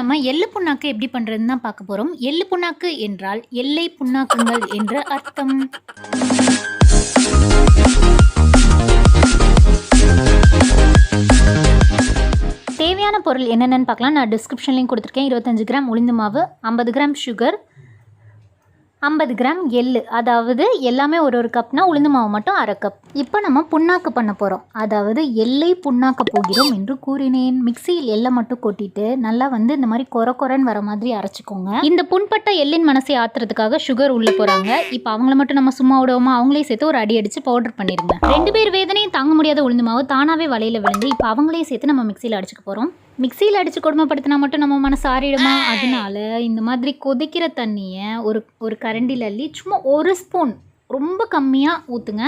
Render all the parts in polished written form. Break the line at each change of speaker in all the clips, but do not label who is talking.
நம்ம எள்ளு புண்ணாக்கு எப்படி பண்ணுறதுன்னு தான் பார்க்க போகிறோம். எள்ளு புண்ணாக்கு என்றால் எல்லை புண்ணாக்குங்கள் என்று அர்த்தம். தேவையான பொருள் என்னென்னு பார்க்கலாம். நான் டிஸ்கிரிப்ஷன்லேயும் கொடுத்துருக்கேன். 25 கிராம் உளுந்து மாவு, 50 கிராம் சுகர், 50 கிராம் எள்ளு, அதாவது எல்லாமே ஒரு கப்னா உளுந்து மாவு மட்டும் அரை கப். இப்போ நம்ம புண்ணாக்கு பண்ண போகிறோம், அதாவது எள்ளை புண்ணாக்க போகிறோம் என்று கூறினேன். மிக்சியில் எள்ளை மட்டும் கொட்டிட்டு நல்லா இந்த மாதிரி கொரன்னு வர மாதிரி அரைச்சிக்கோங்க. இந்த புண்பட்ட எள்ளின் மனசை ஆத்துறதுக்காக சுகர் உள்ளே போகிறாங்க. இப்போ அவங்கள மட்டும் நம்ம சும்மா விடுவோமா, அவங்களே சேர்த்து ஒரு அடி அடித்து பவுடர் பண்ணிடுங்க. 2 பேர் வேதனையும் தாங்க முடியாத உளுந்து மாவு தானாகவே வலையில் விழுந்து இப்போ அவங்களையும் சேர்த்து நம்ம மிக்சியில் அடிச்சுக்க போகிறோம். மிக்சியில் அடித்து கொடுமைப்படுத்தினா மட்டும் நம்ம மனசு ஆறிடுமா? அதனால இந்த மாதிரி கொதிக்கிற தண்ணியை ஒரு கரண்டியில் அள்ளி சும்மா 1 ஸ்பூன் ரொம்ப கம்மியாக ஊற்றுங்க.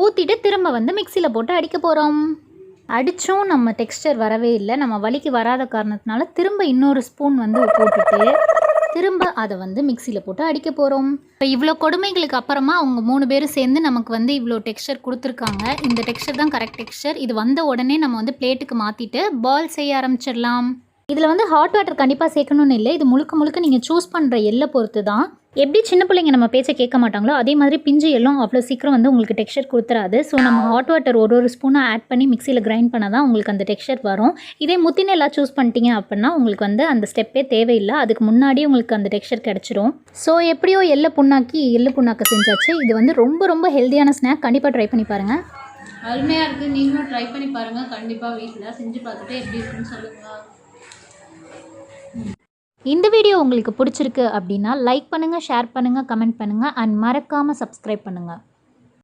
ஊற்றிட்டு திரும்ப மிக்சியில் போட்டு அடிக்க போகிறோம். அடித்தும் நம்ம டெக்ஸ்டர் வரவே இல்லை. நம்ம வலிக்கு வராத காரணத்தினால திரும்ப இன்னொரு ஸ்பூன் போட்டுட்டு திரும்ப அதை மிக்சியில் போட்டு அடிக்க போகிறோம். இப்போ இவ்வளோ கொடுமைகளுக்கு அப்புறமா அவங்க 3 பேரும் சேர்ந்து நமக்கு இவ்வளோ டெக்ஸ்சர் கொடுத்துருக்காங்க. இந்த டெக்ஸ்சர் தான் கரெக்ட் டெக்ஸ்சர். இது வந்த உடனே நம்ம பிளேட்டுக்கு மாற்றிட்டு பால் செய்ய ஆரம்பிச்சிடலாம். இதில் ஹாட் வாட்டர் கண்டிப்பாக சேர்க்கணும்னு இல்லை. இது முழுக்க நீங்கள் சூஸ் பண்ணுற எல்லை பொறுத்து தான். எப்படி சின்ன பிள்ளைங்க நம்ம பேச்சை கேட்க மாட்டாங்களோ அதே மாதிரி பிஞ்சு எல்லாம் அவ்வளோ சீக்கிரம் உங்களுக்கு டெக்ஸ்சர் கொடுத்துறாது. ஸோ நம்ம ஹாட் வாட்டர் ஒரு ஸ்பூனாக ஆட் பண்ணி மிக்சியில் கிரைண்ட் பண்ணால் தான் உங்களுக்கு அந்த டெக்ஸ்சர் வரும். இதே முத்தின எல்லாம் சூஸ் பண்ணிட்டீங்க அப்படின்னா உங்களுக்கு அந்த ஸ்டெப்பே தேவையில்லை. அதுக்கு முன்னாடியே உங்களுக்கு அந்த டெக்ஸ்சர் கிடச்சிரும். ஸோ எப்படியோ எள்ளு புண்ணாக்கு செஞ்சாச்சு. இது ரொம்ப ஹெல்த்தியான ஸ்நாக். கண்டிப்பாக ட்ரை பண்ணி பாருங்கள்.
அருமையாக இருக்குது. நீங்களும் ட்ரை பண்ணி பாருங்கள். கண்டிப்பாக வீட்டில் செஞ்சு பார்த்துட்டு எப்படி இருக்குன்னு சொல்லுங்கள்.
இந்த வீடியோ உங்களுக்கு பிடிச்சிருக்கு அப்படின்னா லைக் பண்ணுங்கள், ஷேர் பண்ணுங்கள், கமெண்ட் பண்ணுங்கள் அண்ட் மறக்காமல் சப்ஸ்கிரைப் பண்ணுங்கள்.